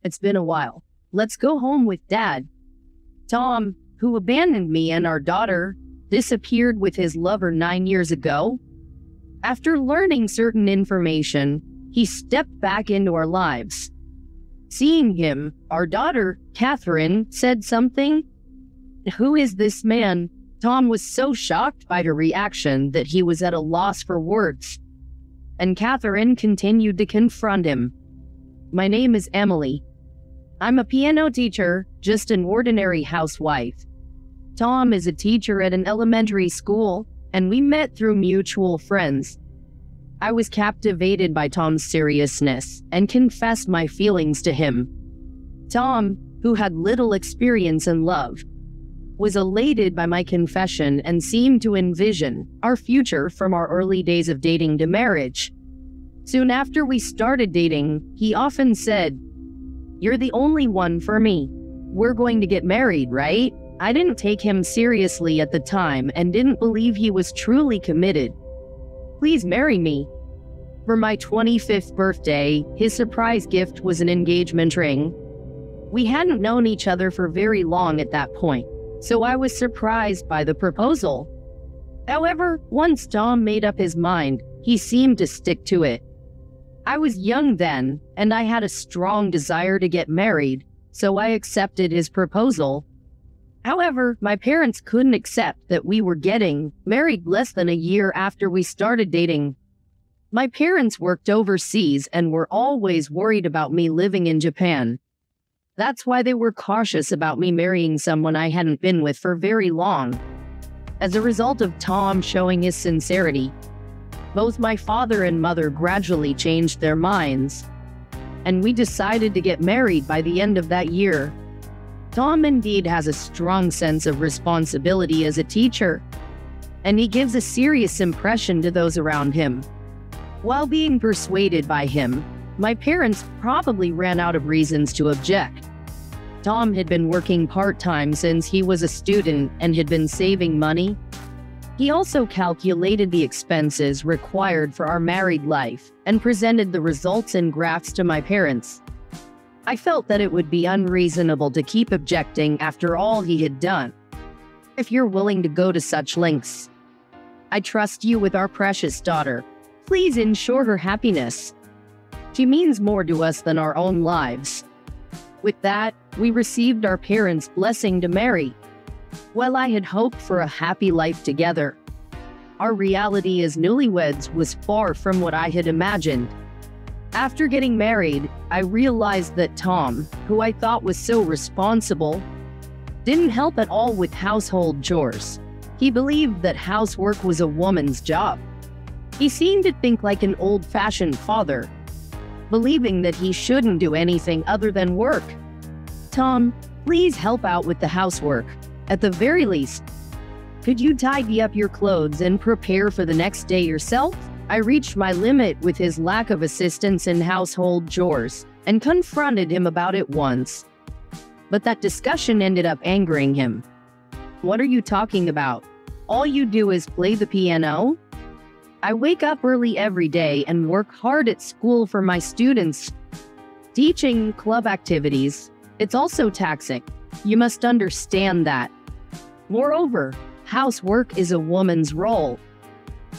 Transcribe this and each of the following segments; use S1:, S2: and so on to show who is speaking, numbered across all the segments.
S1: It's been a while. Let's go home with Dad. Tom, who abandoned me and our daughter, disappeared with his lover 9 years ago. After learning certain information, he stepped back into our lives. Seeing him, our daughter, Catherine, said something. Who is this man? Tom was so shocked by her reaction that he was at a loss for words. And Catherine continued to confront him. My name is Emily. I'm a piano teacher, just an ordinary housewife. Tom is a teacher at an elementary school, and we met through mutual friends. I was captivated by Tom's seriousness and confessed my feelings to him. Tom, who had little experience in love, was elated by my confession and seemed to envision our future from our early days of dating to marriage. Soon after we started dating, he often said, "You're the only one for me. We're going to get married, right?" I didn't take him seriously at the time and didn't believe he was truly committed. Please marry me. For my 25th birthday, his surprise gift was an engagement ring. We hadn't known each other for very long at that point, so I was surprised by the proposal. However, once Tom made up his mind, he seemed to stick to it. I was young then, and I had a strong desire to get married, so I accepted his proposal. However, my parents couldn't accept that we were getting married less than a year after we started dating. My parents worked overseas and were always worried about me living in Japan. That's why they were cautious about me marrying someone I hadn't been with for very long. As a result of Tom showing his sincerity, both my father and mother gradually changed their minds, and we decided to get married by the end of that year. Tom indeed has a strong sense of responsibility as a teacher, and he gives a serious impression to those around him. While being persuaded by him, my parents probably ran out of reasons to object. Tom had been working part-time since he was a student and had been saving money. He also calculated the expenses required for our married life and presented the results in graphs to my parents. I felt that it would be unreasonable to keep objecting after all he had done. If you're willing to go to such lengths, I trust you with our precious daughter. Please ensure her happiness. She means more to us than our own lives. With that, we received our parents' blessing to marry. While I had hoped for a happy life together, our reality as newlyweds was far from what I had imagined. After getting married, I realized that Tom, who I thought was so responsible, didn't help at all with household chores. He believed that housework was a woman's job. He seemed to think like an old-fashioned father, believing that he shouldn't do anything other than work. Tom, please help out with the housework. At the very least, could you tidy up your clothes and prepare for the next day yourself? I reached my limit with his lack of assistance in household chores and confronted him about it once. But that discussion ended up angering him. What are you talking about? All you do is play the piano? I wake up early every day and work hard at school for my students. Teaching club activities, it's also taxing. You must understand that. Moreover, housework is a woman's role.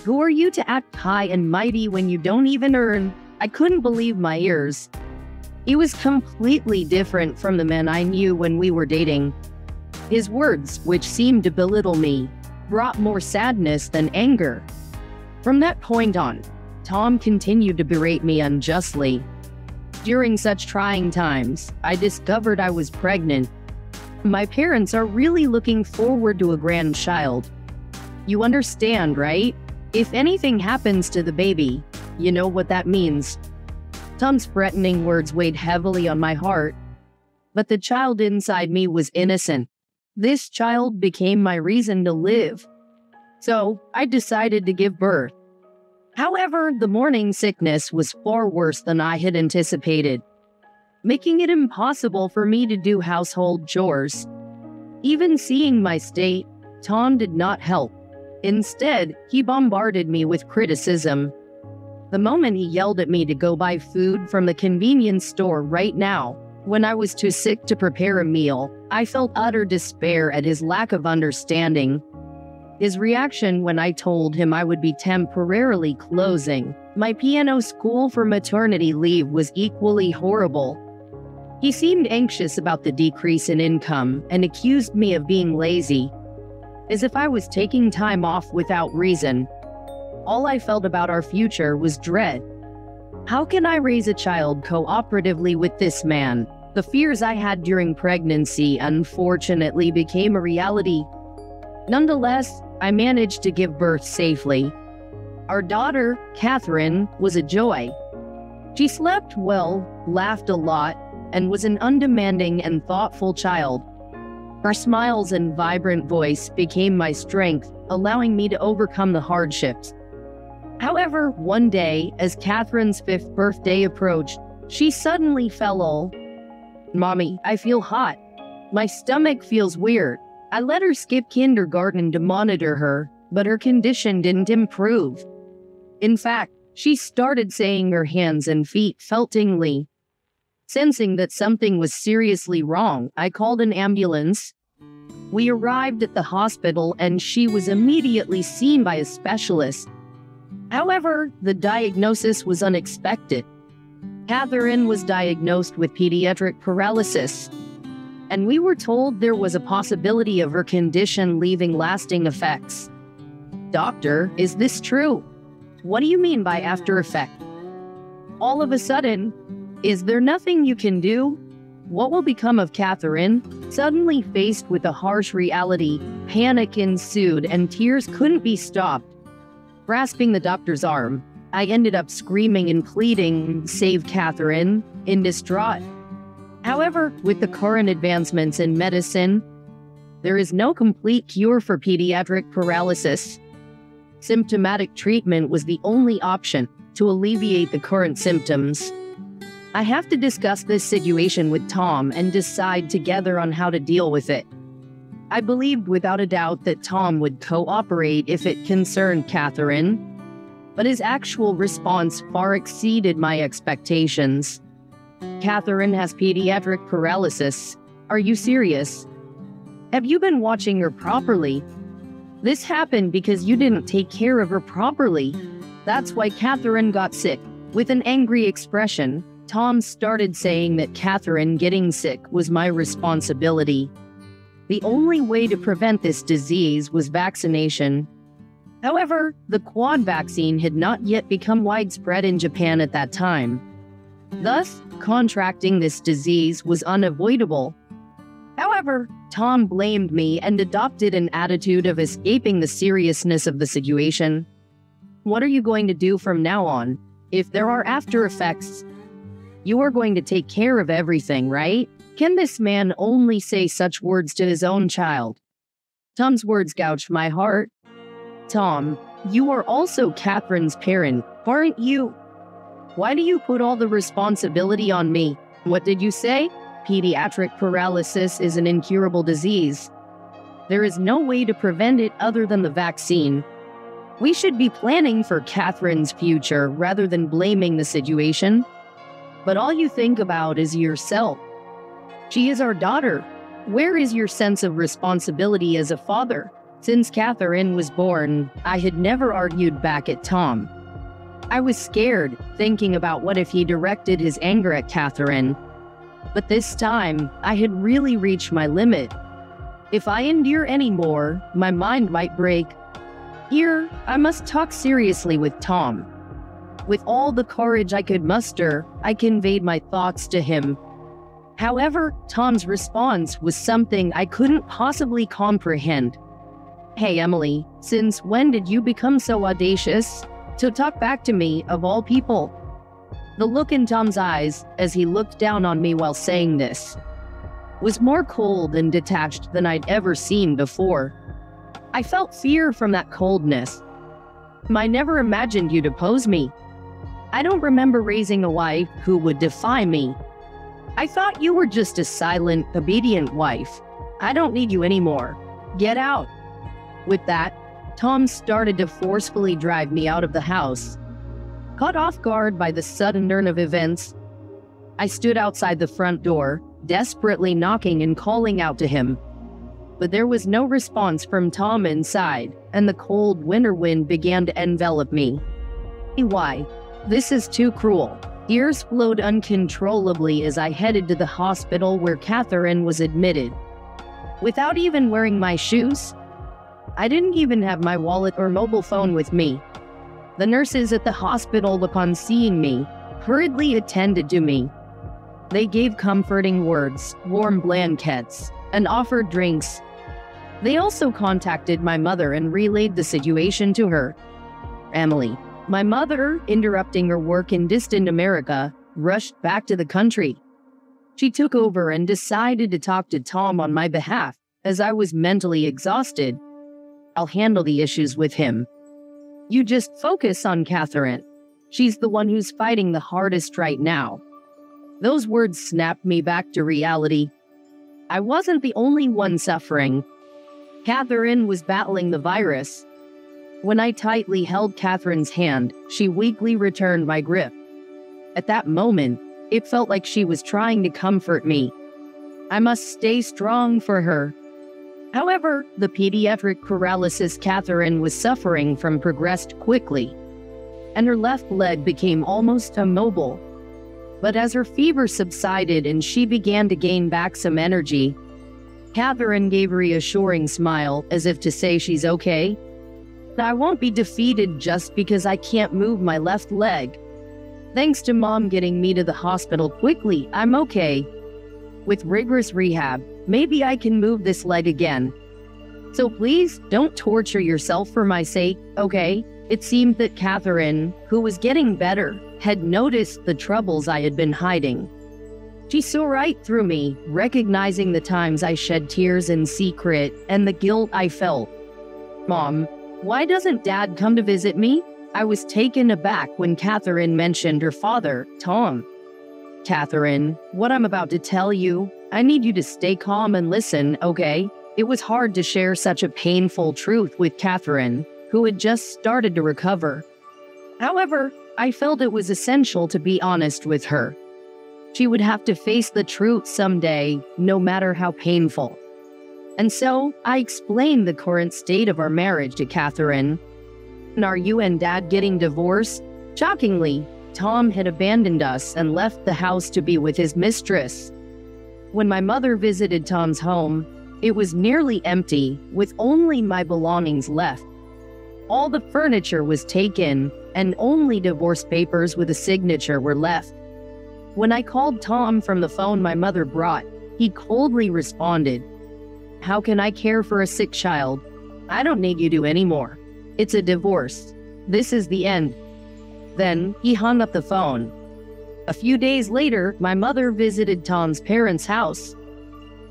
S1: Who are you to act high and mighty when you don't even earn? I couldn't believe my ears. He was completely different from the men I knew when we were dating. His words, which seemed to belittle me, brought more sadness than anger. From that point on, Tom continued to berate me unjustly. During such trying times, I discovered I was pregnant. My parents are really looking forward to a grandchild. You understand, right? If anything happens to the baby, you know what that means. Tom's threatening words weighed heavily on my heart, but the child inside me was innocent. This child became my reason to live. So I decided to give birth. However, the morning sickness was far worse than I had anticipated, making it impossible for me to do household chores. Even seeing my state, Tom did not help. Instead, he bombarded me with criticism. The moment he yelled at me to go buy food from the convenience store right now, When I was too sick to prepare a meal, I felt utter despair at his lack of understanding. His reaction when I told him I would be temporarily closing my piano school for maternity leave was equally horrible. He seemed anxious about the decrease in income and accused me of being lazy, as if I was taking time off without reason. All I felt about our future was dread. How can I raise a child cooperatively with this man? The fears I had during pregnancy unfortunately became a reality. Nonetheless, I managed to give birth safely. Our daughter, Catherine, was a joy. She slept well, laughed a lot, and was an undemanding and thoughtful child. Her smiles and vibrant voice became my strength, allowing me to overcome the hardships. However, one day, as Catherine's 5th birthday approached, she suddenly fell ill. "Mommy, I feel hot. My stomach feels weird." I let her skip kindergarten to monitor her, but her condition didn't improve. In fact, she started saying her hands and feet felt tingly. Sensing that something was seriously wrong, I called an ambulance. We arrived at the hospital and she was immediately seen by a specialist. However, the diagnosis was unexpected. Catherine was diagnosed with pediatric paralysis, and we were told there was a possibility of her condition leaving lasting effects. "Doctor, is this true? What do you mean by after effect? All of a sudden, is there nothing you can do? What will become of Catherine?" Suddenly faced with a harsh reality, panic ensued and tears couldn't be stopped. Grasping the doctor's arm, I ended up screaming and pleading, "Save Catherine," in distraught. However, with the current advancements in medicine, there is no complete cure for pediatric paralysis. Symptomatic treatment was the only option to alleviate the current symptoms. I have to discuss this situation with Tom and decide together on how to deal with it. I believed without a doubt that Tom would cooperate if it concerned Catherine, but his actual response far exceeded my expectations. "Catherine has pediatric paralysis. Are you serious? Have you been watching her properly? This happened because you didn't take care of her properly. That's why Catherine got sick." With an angry expression, Tom started saying that Catherine getting sick was my responsibility. The only way to prevent this disease was vaccination. However, the quad vaccine had not yet become widespread in Japan at that time. Thus, contracting this disease was unavoidable. However, Tom blamed me and adopted an attitude of escaping the seriousness of the situation. "What are you going to do from now on? If there are after effects, you are going to take care of everything, right?" Can this man only say such words to his own child? Tom's words gouged my heart. "Tom, you are also Catherine's parent, aren't you? Why do you put all the responsibility on me? What did you say? Pediatric paralysis is an incurable disease. There is no way to prevent it other than the vaccine. We should be planning for Catherine's future rather than blaming the situation. But all you think about is yourself. She is our daughter. Where is your sense of responsibility as a father?" Since Catherine was born, I had never argued back at Tom. I was scared, thinking about what if he directed his anger at Catherine. But this time, I had really reached my limit. If I endure any more, my mind might break. Here, I must talk seriously with Tom. With all the courage I could muster, I conveyed my thoughts to him. However, Tom's response was something I couldn't possibly comprehend. "Hey Emily, since when did you become so audacious to talk back to me, of all people?" The look in Tom's eyes, as he looked down on me while saying this, was more cold and detached than I'd ever seen before. I felt fear from that coldness. I never imagined you'd oppose me. I don't remember raising a wife who would defy me. I thought you were just a silent, obedient wife. I don't need you anymore. Get out." With that, Tom started to forcefully drive me out of the house. Caught off guard by the sudden turn of events, I stood outside the front door, desperately knocking and calling out to him. But there was no response from Tom inside, and the cold winter wind began to envelop me. Why? This is too cruel. Tears flowed uncontrollably as I headed to the hospital where Catherine was admitted. Without even wearing my shoes, I didn't even have my wallet or mobile phone with me. The nurses at the hospital, upon seeing me, hurriedly attended to me. They gave comforting words, warm blankets, and offered drinks. They also contacted my mother and relayed the situation to her. Emily, my mother, interrupting her work in distant America, rushed back to the country. She took over and decided to talk to Tom on my behalf, as I was mentally exhausted. I'll handle the issues with him. You just focus on Catherine. She's the one who's fighting the hardest right now. Those words snapped me back to reality. I wasn't the only one suffering. Catherine was battling the virus. When I tightly held Catherine's hand, she weakly returned my grip. At that moment, it felt like she was trying to comfort me. I must stay strong for her. However, the pediatric paralysis Catherine was suffering from progressed quickly, and her left leg became almost immobile. But as her fever subsided and she began to gain back some energy, Catherine gave a reassuring smile as if to say she's okay. I won't be defeated just because I can't move my left leg. Thanks to Mom getting me to the hospital quickly, I'm okay. With rigorous rehab, maybe I can move this leg again. So please, don't torture yourself for my sake, okay? It seemed that Catherine, who was getting better, had noticed the troubles I had been hiding. She saw right through me, recognizing the times I shed tears in secret and the guilt I felt. Mom, why doesn't Dad come to visit me? I was taken aback when Catherine mentioned her father, Tom. Catherine, what I'm about to tell you, I need you to stay calm and listen, okay? It was hard to share such a painful truth with Catherine, who had just started to recover. However, I felt it was essential to be honest with her. She would have to face the truth someday, no matter how painful. And so, I explained the current state of our marriage to Catherine. Are you and Dad getting divorced? Shockingly, Tom had abandoned us and left the house to be with his mistress. When my mother visited Tom's home, it was nearly empty, with only my belongings left. All the furniture was taken, and only divorce papers with a signature were left. When I called Tom from the phone my mother brought, he coldly responded, "How can I care for a sick child? I don't need you to anymore. It's a divorce. This is the end." Then he hung up the phone. A few days later, my mother visited Tom's parents' house.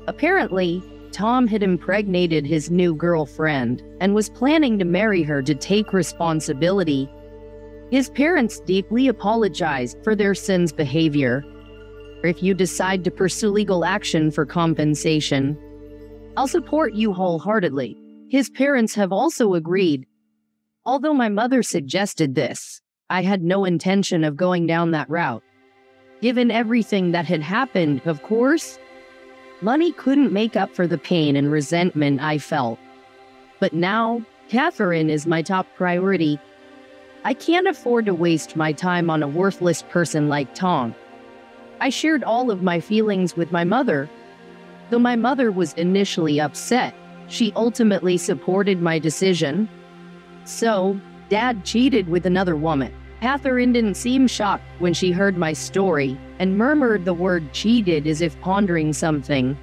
S1: Apparently, Tom had impregnated his new girlfriend and was planning to marry her to take responsibility. His parents deeply apologized for their son's behavior. If you decide to pursue legal action for compensation, I'll support you wholeheartedly. His parents have also agreed. Although my mother suggested this, I had no intention of going down that route. Given everything that had happened, of course, money couldn't make up for the pain and resentment I felt. But now, Catherine is my top priority. I can't afford to waste my time on a worthless person like Tom. I shared all of my feelings with my mother. Though my mother was initially upset, she ultimately supported my decision. So, Dad cheated with another woman. Catherine didn't seem shocked when she heard my story and murmured the word cheated as if pondering something.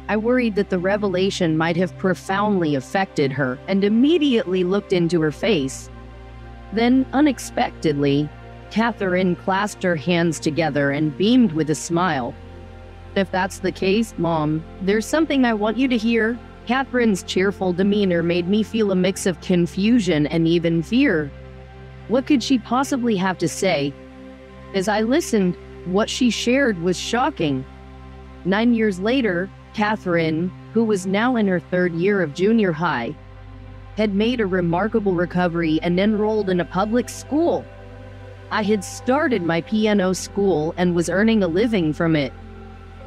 S1: I worried that the revelation might have profoundly affected her and immediately looked into her face. Then, unexpectedly, Catherine clasped her hands together and beamed with a smile. "If that's the case, Mom, there's something I want you to hear." Catherine's cheerful demeanor made me feel a mix of confusion and even fear. What could she possibly have to say? As I listened, what she shared was shocking. 9 years later, Catherine, who was now in her 3rd year of junior high, had made a remarkable recovery and enrolled in a public school. I had started my piano school and was earning a living from it.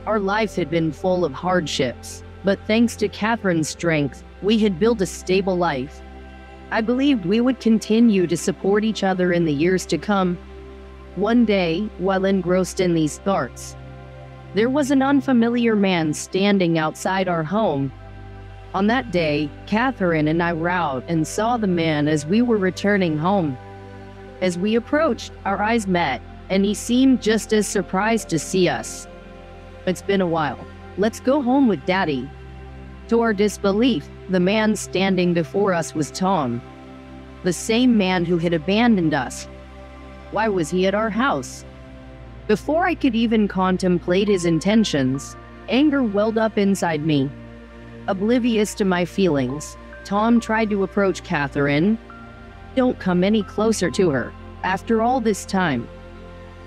S1: Our life had been full of hardships, but thanks to Catherine's strength, we had built a stable life. I believed we would continue to support each other in the years to come. One day, while engrossed in these thoughts, there was an unfamiliar man standing outside our home. On that day, Catherine and I were out and saw the man as we were returning home. As we approached, our eyes met, and he seemed just as surprised to see us. "It's been a while. Let's go home with Daddy." To our disbelief, the man standing before us was Tom, the same man who had abandoned us. Why was he at our house? Before I could even contemplate his intentions, anger welled up inside me. Oblivious to my feelings, Tom tried to approach Catherine. "Don't come any closer to her. After all this time.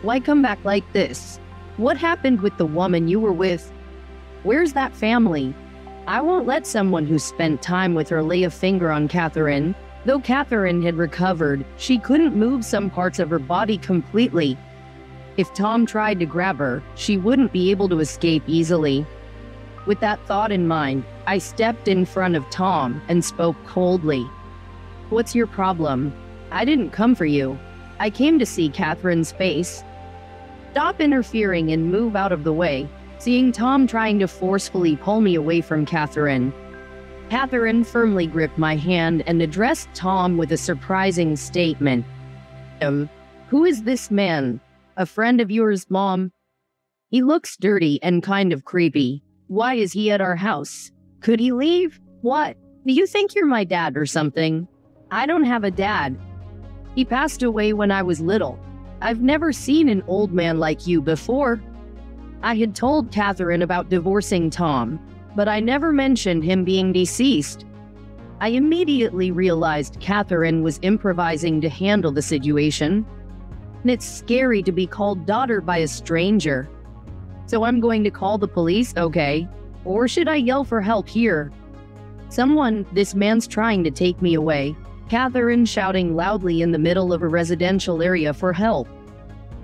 S1: Why come back like this? What happened with the woman you were with? Where's that family?" I won't let someone who spent time with her lay a finger on Catherine. Though Catherine had recovered, she couldn't move some parts of her body completely. If Tom tried to grab her, she wouldn't be able to escape easily. With that thought in mind, I stepped in front of Tom and spoke coldly. "What's your problem? I didn't come for you. I came to see Catherine's face." "Stop interfering and move out of the way," seeing Tom trying to forcefully pull me away from Catherine. Catherine firmly gripped my hand and addressed Tom with a surprising statement. Who is this man? A friend of yours, Mom?" "He looks dirty and kind of creepy. Why is he at our house? Could he leave? What? Do you think you're my dad or something?" "I don't have a dad. He passed away when I was little. I've never seen an old man like you before." I had told Catherine about divorcing Tom, but I never mentioned him being deceased. I immediately realized Catherine was improvising to handle the situation. And it's scary to be called daughter by a stranger. "So I'm going to call the police, okay? Or should I yell for help here?" This man's trying to take me away." Catherine shouting loudly in the middle of a residential area for help.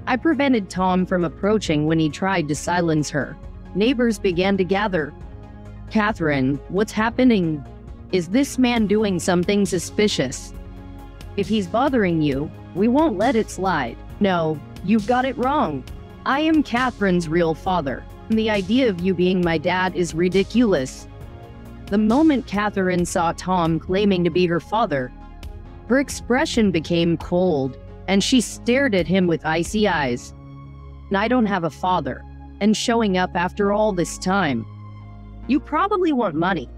S1: I prevented Tom from approaching when he tried to silence her. Neighbors began to gather. "Catherine, what's happening? Is this man doing something suspicious? If he's bothering you, we won't let it slide." "No, you've got it wrong. I am Catherine's real father, and the idea of you being my dad is ridiculous." The moment Catherine saw Tom claiming to be her father, her expression became cold, and she stared at him with icy eyes. "And I don't have a father, and showing up after all this time. You probably want money.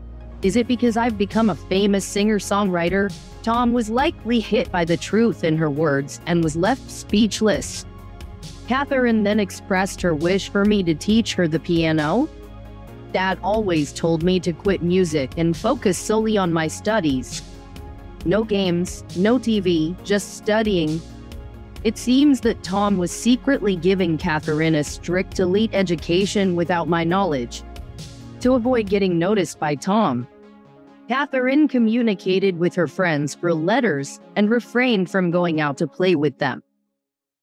S1: Is it because I've become a famous singer-songwriter?" Tom was likely hit by the truth in her words and was left speechless. Catherine then expressed her wish for me to teach her the piano. "Dad always told me to quit music and focus solely on my studies. No games, no TV, just studying." It seems that Tom was secretly giving Catherine a strict elite education without my knowledge. To avoid getting noticed by Tom, Catherine communicated with her friends through letters and refrained from going out to play with them.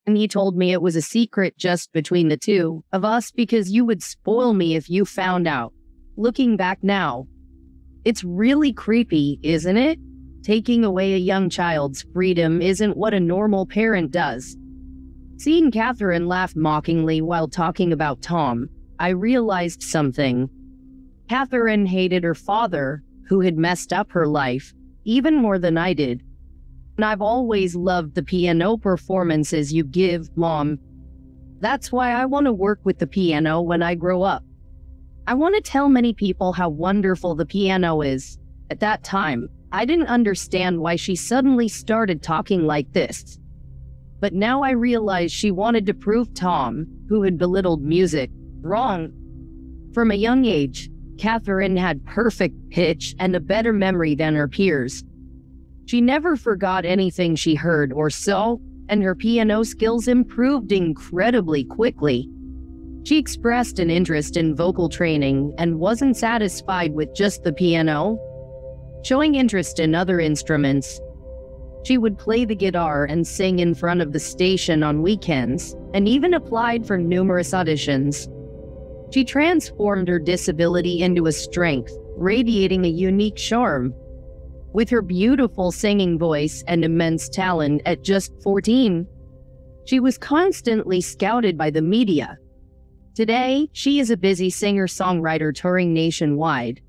S1: And he told me it was a secret just between the two of us because you would spoil me if you found out. Looking back now, it's really creepy, isn't it? Taking away a young child's freedom isn't what a normal parent does. Seeing Catherine laugh mockingly while talking about Tom, I realized something. Catherine hated her father, who had messed up her life, even more than I did. And I've always loved the piano performances you give, Mom. That's why I want to work with the piano when I grow up. I want to tell many people how wonderful the piano is. At that time, I didn't understand why she suddenly started talking like this. But now I realize she wanted to prove Tom, who had belittled music, wrong. From a young age, Catherine had perfect pitch and a better memory than her peers. She never forgot anything she heard or saw, and her piano skills improved incredibly quickly. She expressed an interest in vocal training and wasn't satisfied with just the piano, showing interest in other instruments. She would play the guitar and sing in front of the station on weekends, and even applied for numerous auditions. She transformed her disability into a strength, radiating a unique charm. With her beautiful singing voice and immense talent at just 14, she was constantly scouted by the media. Today, she is a busy singer-songwriter touring nationwide.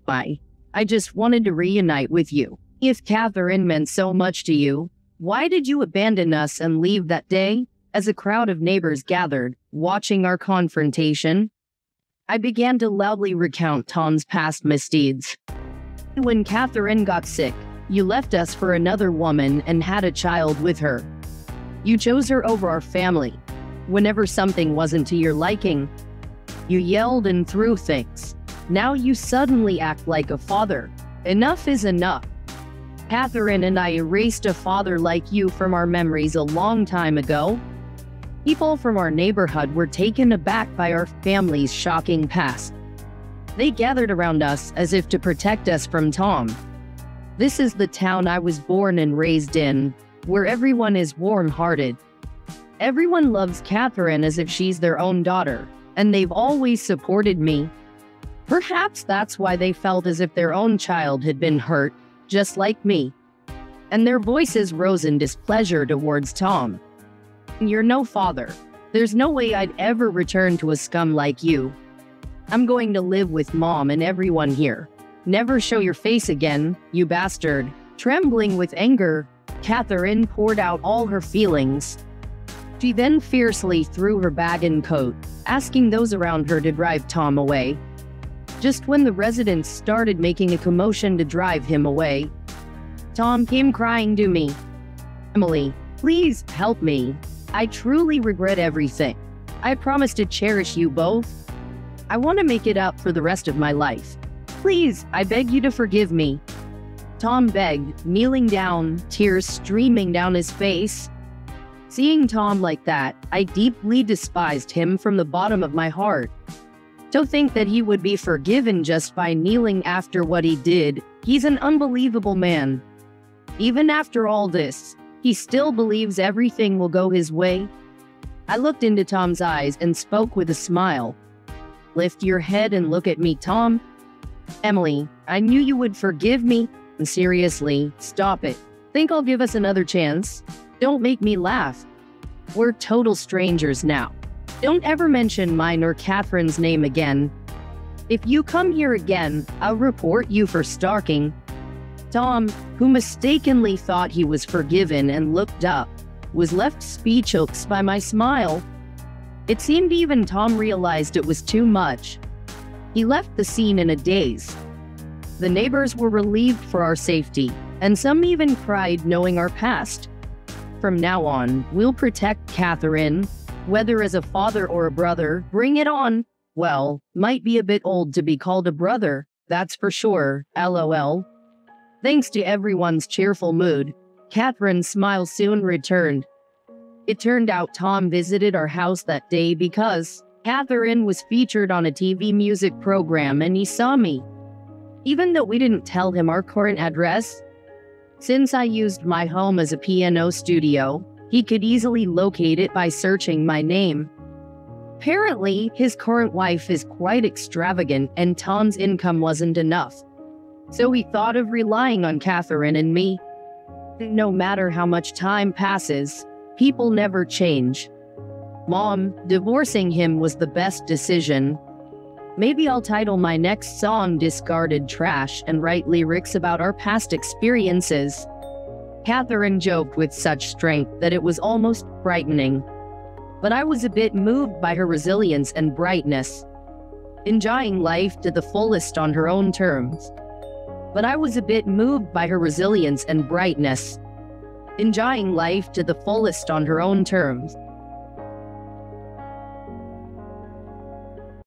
S1: I just wanted to reunite with you. If Catherine meant so much to you, why did you abandon us and leave that day? As a crowd of neighbors gathered, watching our confrontation, I began to loudly recount Tom's past misdeeds. When Catherine got sick, you left us for another woman and had a child with her. You chose her over our family. Whenever something wasn't to your liking, you yelled and threw things. Now you suddenly act like a father. Enough is enough. Catherine and I erased a father like you from our memories a long time ago. People from our neighborhood were taken aback by our family's shocking past. They gathered around us as if to protect us from Tom. This is the town I was born and raised in, where everyone is warm-hearted. Everyone loves Catherine as if she's their own daughter, and they've always supported me. Perhaps that's why they felt as if their own child had been hurt, just like me. And their voices rose in displeasure towards Tom. You're no father. There's no way I'd ever return to a scum like you. I'm going to live with Mom and everyone here. Never show your face again, you bastard. Trembling with anger, Catherine poured out all her feelings. She then fiercely threw her bag and coat, asking those around her to drive Tom away. Just when the residents started making a commotion to drive him away, Tom came crying to me. Emily, please help me. I truly regret everything. I promise to cherish you both. I want to make it up for the rest of my life. Please, I beg you to forgive me. Tom begged, kneeling down, tears streaming down his face. Seeing Tom like that, I deeply despised him from the bottom of my heart. To think that he would be forgiven just by kneeling after what he did, he's an unbelievable man. Even after all this, he still believes everything will go his way. I looked into Tom's eyes and spoke with a smile. Lift your head and look at me, Tom. Emily, I knew you would forgive me. And seriously, stop it. Think I'll give us another chance? Don't make me laugh. We're total strangers now. Don't ever mention mine or Catherine's name again. If you come here again, I'll report you for stalking. Tom, who mistakenly thought he was forgiven and looked up, was left speechless by my smile. It seemed even Tom realized it was too much. He left the scene in a daze. The neighbors were relieved for our safety, and some even cried knowing our past. From now on, we'll protect Catherine. Whether as a father or a brother, bring it on. Well, might be a bit old to be called a brother, that's for sure, LOL. Thanks to everyone's cheerful mood, Catherine's smile soon returned. It turned out Tom visited our house that day because Catherine was featured on a TV music program and he saw me. Even though we didn't tell him our current address, since I used my home as a piano studio, he could easily locate it by searching my name. Apparently, his current wife is quite extravagant and Tom's income wasn't enough. So he thought of relying on Catherine and me. No matter how much time passes, people never change. Mom, divorcing him was the best decision. Maybe I'll title my next song Discarded Trash and write lyrics about our past experiences. Catherine joked with such strength that it was almost frightening. But I was a bit moved by her resilience and brightness. Enjoying life to the fullest on her own terms. Enjoying life to the fullest on her own terms.